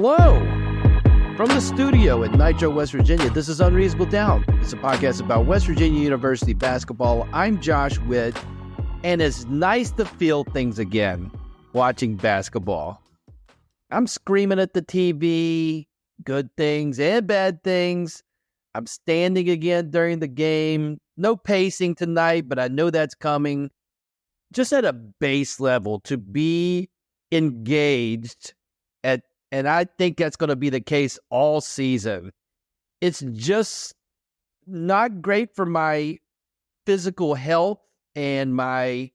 Hello from the studio in Nitro, West Virginia. This is Unreasonable Doubt. It's a podcast about West Virginia University basketball. I'm Josh Witt, and it's nice to feel things again watching basketball. I'm screaming at the TV, good things and bad things. I'm standing again during the game. No pacing tonight, but I know that's coming. Just at a base level to be engaged at, and I think that's going to be the case all season. It's just not great for my physical health and my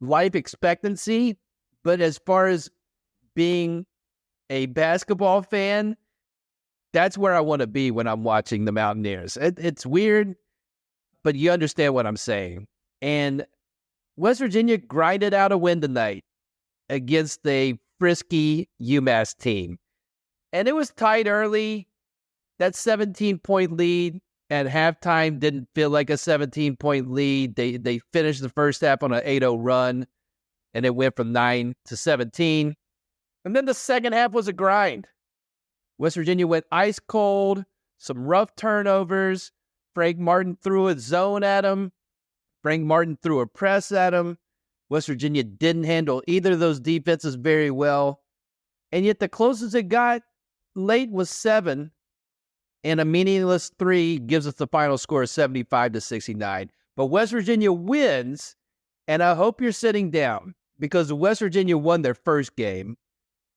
life expectancy. But as far as being a basketball fan, that's where I want to be when I'm watching the Mountaineers. It's weird, but you understand what I'm saying. And West Virginia grinded out a win tonight against a frisky UMass team. And it was tight early. That 17-point lead at halftime didn't feel like a 17-point lead. They finished the first half on an 8-0 run, and it went from 9 to 17. And then the second half was a grind. West Virginia went ice cold, some rough turnovers. Frank Martin threw a zone at him. Frank Martin threw a press at him. West Virginia didn't handle either of those defenses very well. And yet the closest it got late was 7. And a meaningless 3 gives us the final score of 75-69. But West Virginia wins, and I hope you're sitting down because West Virginia won their first game,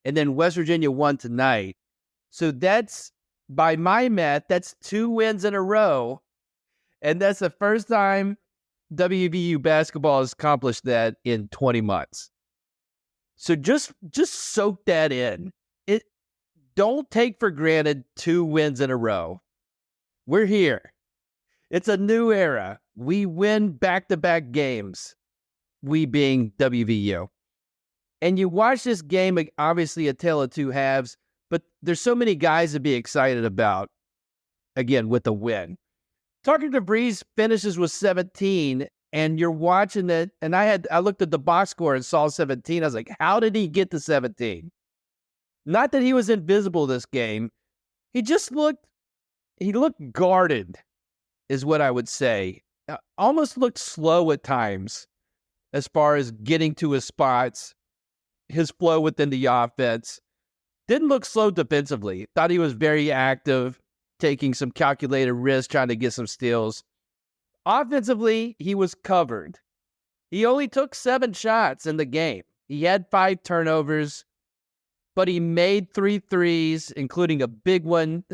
and then West Virginia won tonight. So that's, by my math, that's 2 wins in a row. And that's the first time WVU basketball has accomplished that in 20 months. So just soak that in. Don't take for granted 2 wins in a row. We're here. It's a new era. We win back-to-back games, we being WVU. And you watch this game, obviously a tale of two halves, but there's so many guys to be excited about, again, with the win. Tucker DeVries finishes with 17, and you're watching it, and I looked at the box score and saw 17. I was like, how did he get to 17? Not that he was invisible this game. He looked guarded, is what I would say. Almost looked slow at times as far as getting to his spots, his flow within the offense. Didn't look slow defensively. Thought he was very active, taking some calculated risks, trying to get some steals. Offensively, he was covered. He only took 7 shots in the game. He had 5 turnovers, but he made 3 threes, including a big one.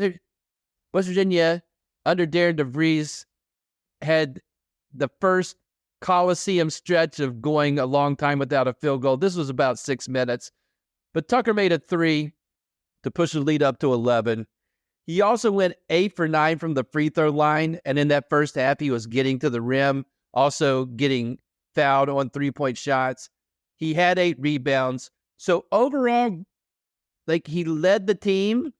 West Virginia, under Darren DeVries, had the first Coliseum stretch of going a long time without a field goal. This was about 6 minutes. But Tucker made a 3 to push the lead up to 11. He also went 8 for 9 from the free throw line, and in that first half, he was getting to the rim, also getting fouled on 3-point shots. He had 8 rebounds. So overall, he led the team.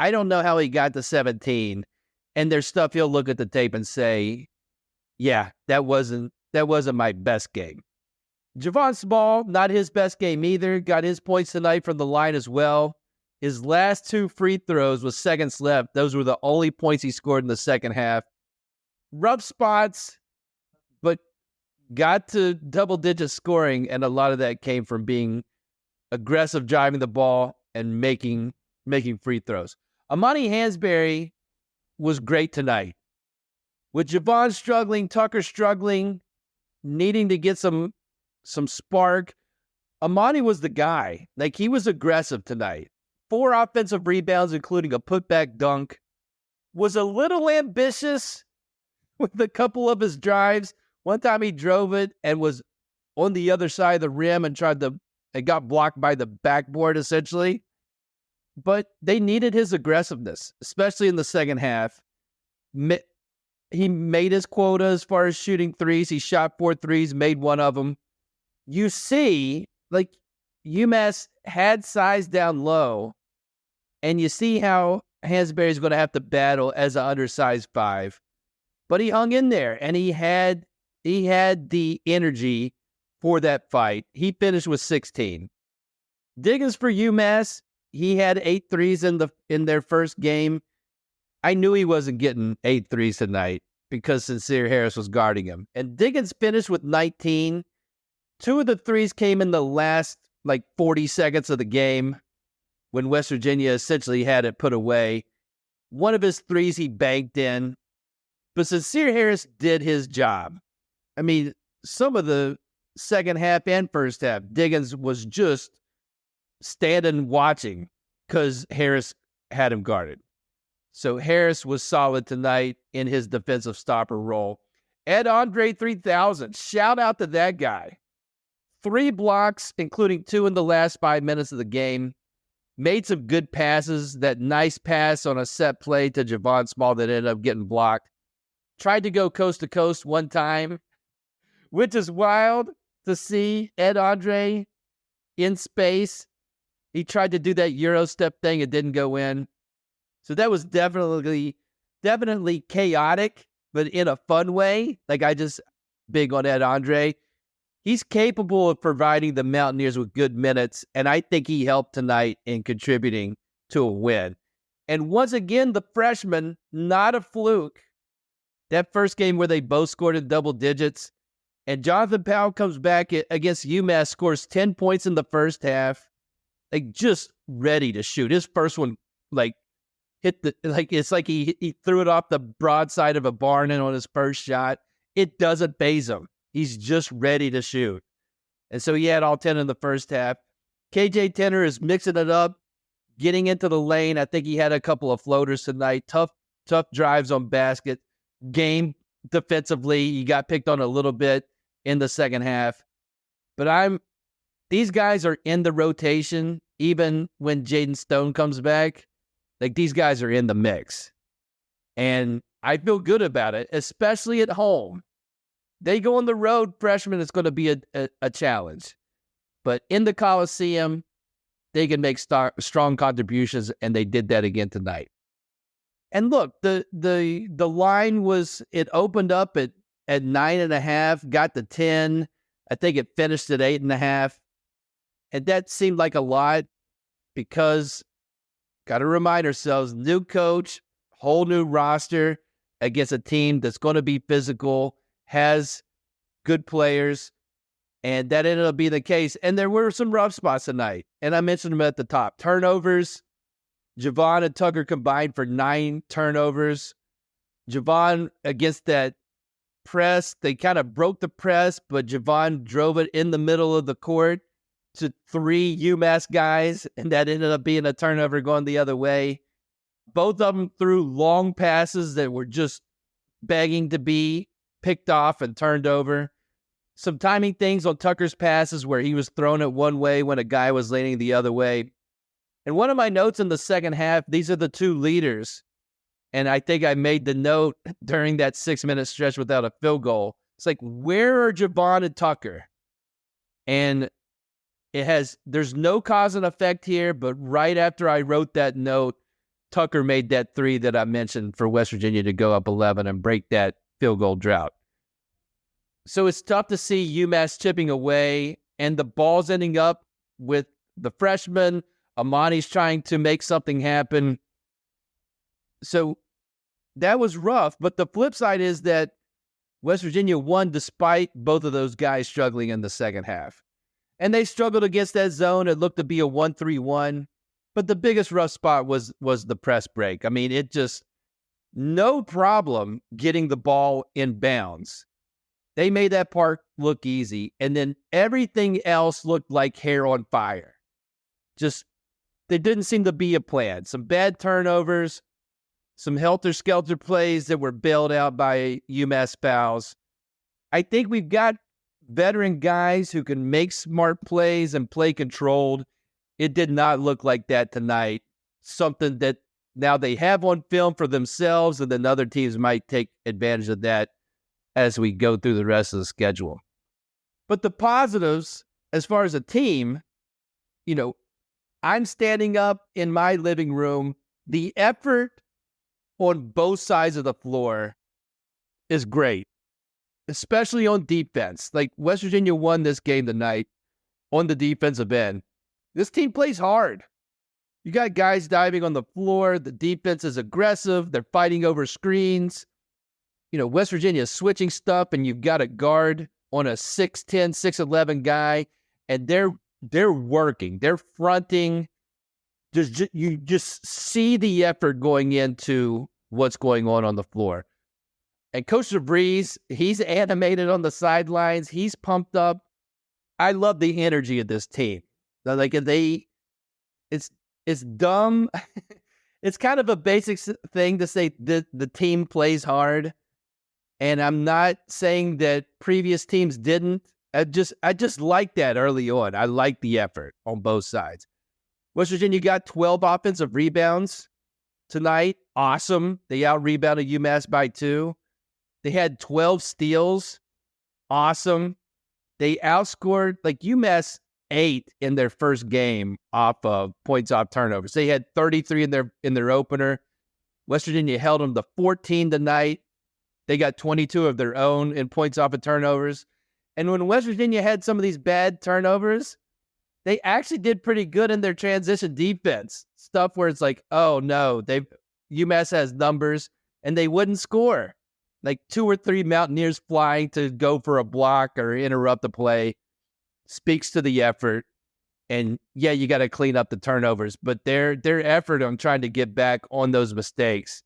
I don't know how he got to 17. And there's stuff he'll look at the tape and say, yeah, that wasn't my best game. Javon Small, not his best game either. Got his points tonight from the line as well. His last 2 free throws with seconds left. Those were the only points he scored in the second half. Rough spots, but got to double-digit scoring, and a lot of that came from being aggressive, driving the ball, and making free throws. Amani Hansberry was great tonight. With Javon struggling, Tucker struggling, needing to get some spark, Amani was the guy. He was aggressive tonight. 4 offensive rebounds, including a putback dunk. Was a little ambitious with a couple of his drives. One time he drove it and was on the other side of the rim and got blocked by the backboard, essentially. But they needed his aggressiveness, especially in the second half. He made his quota as far as shooting threes. He shot 4 threes, made 1 of them. You see, UMass had size down low, and you see how Hansberry's going to have to battle as an undersized 5. But he hung in there, and he had the energy for that fight. He finished with 16. Diggins for UMass, he had 8 threes in their first game. I knew he wasn't getting 8 threes tonight because Sincere Harris was guarding him. And Diggins finished with 19. 2 of the threes came in the last 40 seconds of the game when West Virginia essentially had it put away. One of his threes he banked in. But Sincere Harris did his job. I mean, some of the second half and first half, Diggins was just standing watching because Harris had him guarded. So Harris was solid tonight in his defensive stopper role. Ed Andre 3000, shout out to that guy. 3 blocks, including 2 in the last 5 minutes of the game. Made some good passes. That nice pass on a set play to Javon Small that ended up getting blocked. Tried to go coast to coast one time, which is wild to see Ed Andre in space. He tried to do that Euro step thing. It didn't go in. So that was definitely chaotic, but in a fun way. I just big on Ed Andre. He's capable of providing the Mountaineers with good minutes, and I think he helped tonight in contributing to a win. And once again, the freshman, not a fluke. That first game where they both scored in double digits, and Jonathan Powell comes back against UMass, scores 10 points in the first half, just ready to shoot. His first one, hit it's like he threw it off the broadside of a barn and on his first shot. It doesn't faze him. He's just ready to shoot. And so he had all 10 in the first half. KJ Tenner is mixing it up, getting into the lane. I think he had a couple of floaters tonight. Tough drives on basket. Game defensively, he got picked on a little bit in the second half. But these guys are in the rotation even when Jaden Stone comes back. These guys are in the mix. And I feel good about it, especially at home. They go on the road, freshmen, it's going to be a challenge. But in the Coliseum, they can make strong contributions, and they did that again tonight. And look, the line it opened up at 9.5, got to 10. I think it finished at 8.5. And that seemed like a lot because, got to remind ourselves, new coach, whole new roster against a team that's going to be physical, has good players, and that ended up being the case. And there were some rough spots tonight, and I mentioned them at the top. Turnovers, Javon and Tucker combined for 9 turnovers. Javon against that press, they kind of broke the press, but Javon drove it in the middle of the court to 3 UMass guys, and that ended up being a turnover going the other way. Both of them threw long passes that were just begging to be picked off and turned over. Some timing things on Tucker's passes where he was throwing it one way when a guy was leaning the other way. And one of my notes in the second half, these are the 2 leaders. And I think I made the note during that 6-minute stretch without a field goal. It's where are Javon and Tucker? And there's no cause and effect here, but right after I wrote that note, Tucker made that 3 that I mentioned for West Virginia to go up 11 and break that field goal drought. So it's tough to see UMass chipping away and the ball's ending up with the freshman. Amani's trying to make something happen. So that was rough. But the flip side is that West Virginia won despite both of those guys struggling in the second half. And they struggled against that zone. It looked to be a 1-3-1. But the biggest rough spot was the press break. I mean, it just no problem getting the ball in bounds. They made that part look easy. And then everything else looked like hair on fire. Just, there didn't seem to be a plan. Some bad turnovers, some helter-skelter plays that were bailed out by UMass fouls. I think we've got veteran guys who can make smart plays and play controlled. It did not look like that tonight. Something that now they have on film for themselves, and then other teams might take advantage of that as we go through the rest of the schedule. But the positives, as far as a team, I'm standing up in my living room. The effort on both sides of the floor is great, especially on defense. West Virginia won this game tonight on the defensive end. This team plays hard. You got guys diving on the floor. The defense is aggressive. They're fighting over screens. West Virginia is switching stuff, and you've got a guard on a 6'10", 6'11" guy, and they're working. They're fronting. You just see the effort going into what's going on the floor. And Coach DeVries, he's animated on the sidelines. He's pumped up. I love the energy of this team. It's dumb. It's kind of a basic thing to say the team plays hard. And I'm not saying that previous teams didn't. I just like that early on. I like the effort on both sides. West Virginia got 12 offensive rebounds tonight. Awesome. They out-rebounded UMass by 2. They had 12 steals. Awesome. They outscored, UMass 8 in their first game off of points off turnovers. They had 33 in their opener. West Virginia held them to 14 tonight. They got 22 of their own in points off of turnovers. And when West Virginia had some of these bad turnovers, they actually did pretty good in their transition defense. Stuff where it's like, oh no, UMass has numbers, and they wouldn't score. 2 or 3 Mountaineers flying to go for a block or interrupt the play speaks to the effort. And yeah, you got to clean up the turnovers, but their effort on trying to get back on those mistakes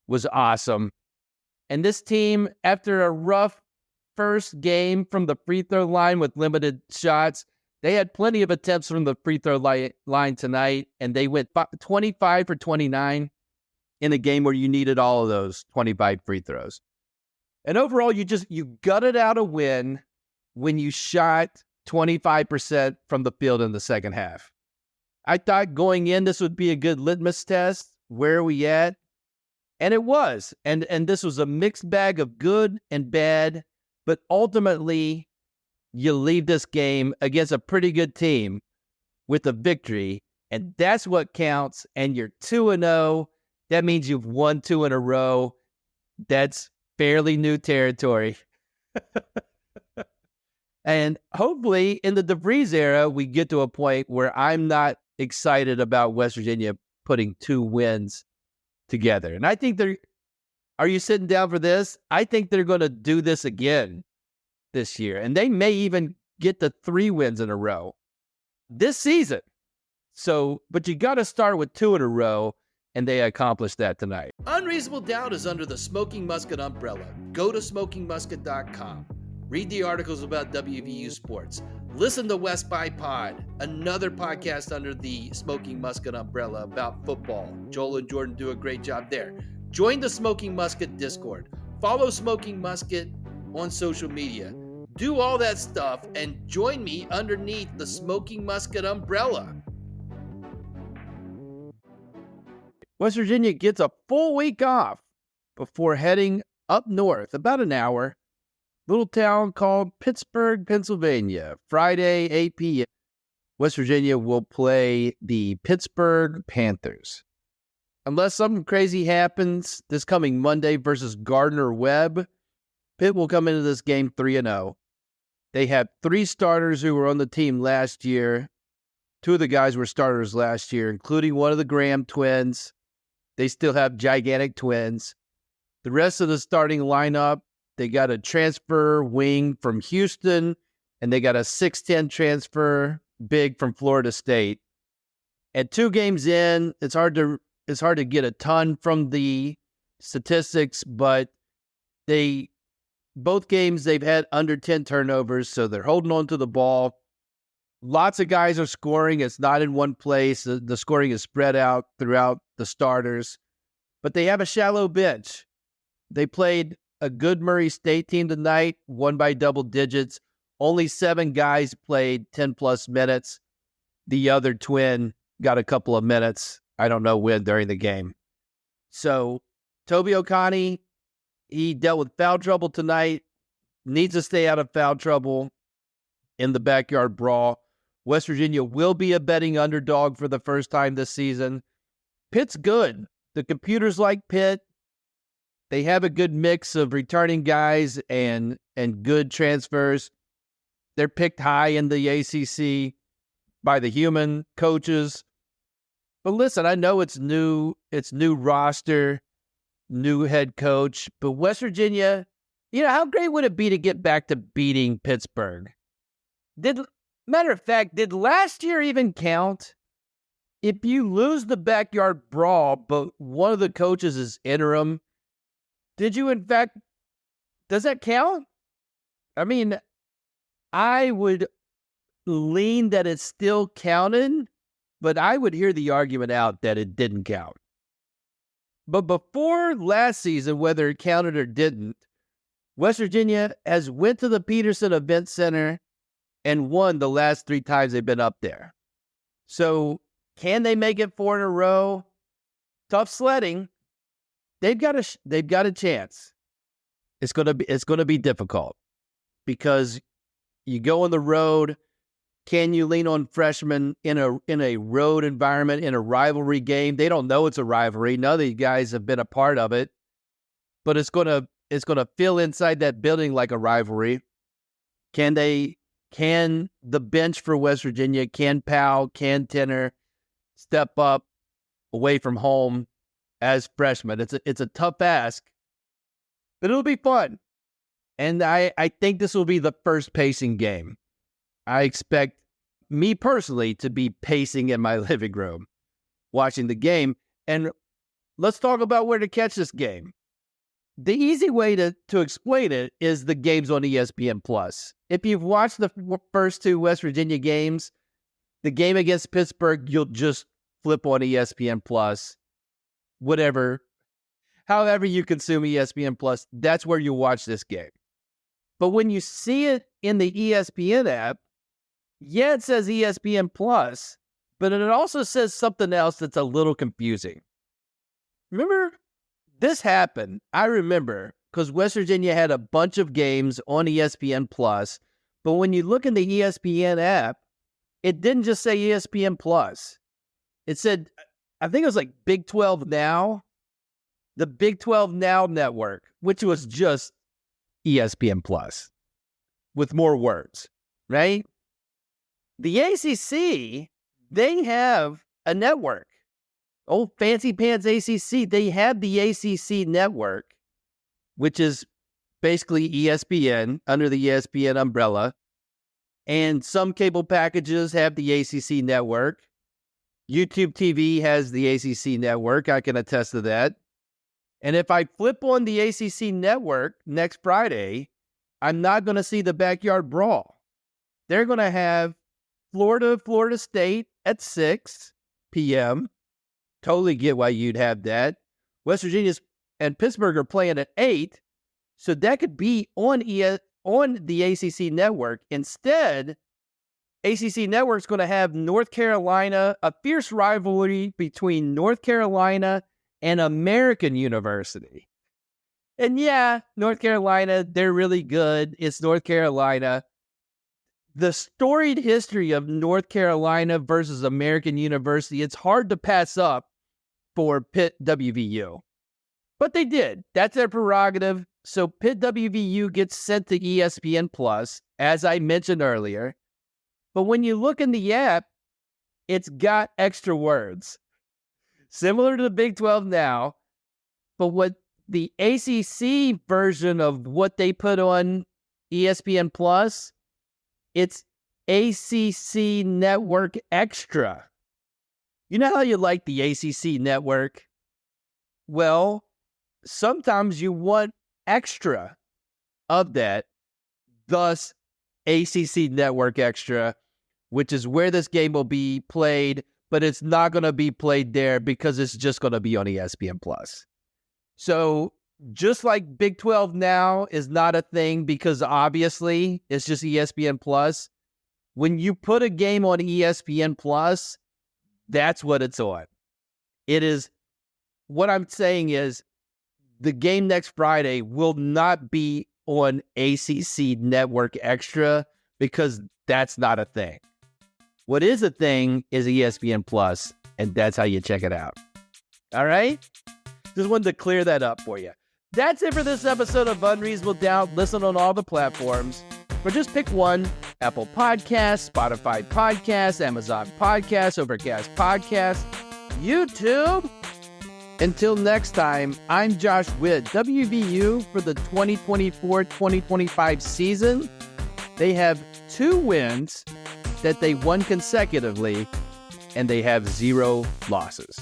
was awesome. And this team, after a rough first game from the free throw line with limited shots, they had plenty of attempts from the free throw line tonight, and they went 25 for 29 in a game where you needed all of those 25 free throws. And overall, you gutted out a win when you shot 25% from the field in the second half. I thought going in, this would be a good litmus test. Where are we at? And it was. And this was a mixed bag of good and bad, but ultimately, you leave this game against a pretty good team with a victory, and that's what counts. And you're 2-0. That means you've won 2 in a row. That's fairly new territory. And hopefully in the DeVries era, we get to a point where I'm not excited about West Virginia putting 2 wins together. And I think are you sitting down for this? I think they're going to do this again this year. And they may even get to 3 wins in a row this season. But you got to start with 2 in a row, and they accomplished that tonight. Unreasonable Doubt is under the Smoking Musket umbrella. Go to smokingmusket.com. Read the articles about WVU sports. Listen to West by Pod, another podcast under the Smoking Musket umbrella about football. Joel and Jordan do a great job there. Join the Smoking Musket Discord. Follow Smoking Musket on social media. Do all that stuff and join me underneath the Smoking Musket umbrella. West Virginia gets a full week off before heading up north, about an hour. Little town called Pittsburgh, Pennsylvania. Friday, 8 p.m. West Virginia will play the Pittsburgh Panthers. Unless something crazy happens this coming Monday versus Gardner-Webb, Pitt will come into this game 3-0. They have 3 starters who were on the team last year. 2 of the guys were starters last year, including one of the Graham twins. They still have gigantic twins. The rest of the starting lineup, they got a transfer wing from Houston, and they got a 6'10" transfer big from Florida State. At 2 games in, it's hard to get a ton from the statistics, but both games they've had under 10 turnovers, so they're holding on to the ball. Lots of guys are scoring. It's not in one place. The scoring is spread out throughout the starters, but they have a shallow bench. They played a good Murray State team tonight, won by double digits. Only 7 guys played 10-plus minutes. The other twin got a couple of minutes. I don't know when during the game. So Toby O'Connie, he dealt with foul trouble tonight, needs to stay out of foul trouble in the backyard brawl. West Virginia will be a betting underdog for the first time this season. Pitt's good. The computers like Pitt. They have a good mix of returning guys and good transfers. They're picked high in the ACC by the human coaches. But listen, I know it's new roster, new head coach, but West Virginia, how great would it be to get back to beating Pittsburgh? Matter of fact, did last year even count? If you lose the backyard brawl, but one of the coaches is interim, does that count? I mean, I would lean that it still counted, but I would hear the argument out that it didn't count. But before last season, whether it counted or didn't, West Virginia has went to the Peterson Event Center and won the last 3 times they've been up there. So can they make it 4 in a row? Tough sledding. They've got a chance. It's gonna be difficult because you go on the road. Can you lean on freshmen in a road environment, in a rivalry game? They don't know it's a rivalry. None of these guys have been a part of it, but it's gonna feel inside that building like a rivalry. Can the bench for West Virginia, can Powell, can Tenner step up away from home as freshmen? It's a tough ask, but it'll be fun. And I think this will be the first pacing game. I expect me personally to be pacing in my living room, watching the game. And let's talk about where to catch this game. The easy way to explain it is the games on ESPN+. If you've watched the first 2 West Virginia games, the game against Pittsburgh, you'll just flip on ESPN+, however you consume ESPN+, that's where you watch this game. But when you see it in the ESPN app, yeah, it says ESPN+, but it also says something else that's a little confusing. Remember, this happened, I remember, because West Virginia had a bunch of games on ESPN+, but when you look in the ESPN app, it didn't just say ESPN+. It said, I think it was like Big 12 Now, the Big 12 Now network, which was just ESPN+, with more words, right? The ACC, they have a network. Old fancy pants ACC, they have the ACC Network, which is basically ESPN, under the ESPN umbrella. And some cable packages have the ACC Network. YouTube TV has the ACC Network. I can attest to that. And if I flip on the ACC Network next Friday, I'm not going to see the backyard brawl. They're going to have Florida State at 6 p.m. Totally get why you'd have that. West Virginia and Pittsburgh are playing at 8, so that could be on the ACC Network. Instead, ACC Network's going to have North Carolina, a fierce rivalry between North Carolina and American University. And yeah, North Carolina, they're really good. It's North Carolina. The storied history of North Carolina versus American University, it's hard to pass up for Pitt WVU. But they did. That's their prerogative. So Pitt WVU gets sent to ESPN+, as I mentioned earlier. But when you look in the app, it's got extra words. Similar to the Big 12 Now, but what the ACC version of what they put on ESPN+, it's ACC Network Extra. You know how you like the ACC Network? Well, sometimes you want extra of that, thus ACC Network Extra, which is where this game will be played, but it's not going to be played there because it's just going to be on ESPN+. So just like Big 12 Now is not a thing because obviously it's just ESPN+, when you put a game on ESPN+, that's what it's on. It is, what I'm saying is the game next Friday will not be on ACC Network Extra because that's not a thing. What is a thing is ESPN+, and that's how you check it out. All right? Just wanted to clear that up for you. That's it for this episode of Unreasonable Doubt. Listen on all the platforms, or just pick one: Apple Podcasts, Spotify Podcasts, Amazon Podcasts, Overcast Podcasts. YouTube. Until next time, I'm Josh Witt. WVU for the 2024-2025 season, they have 2 wins that they won consecutively, and they have 0 losses.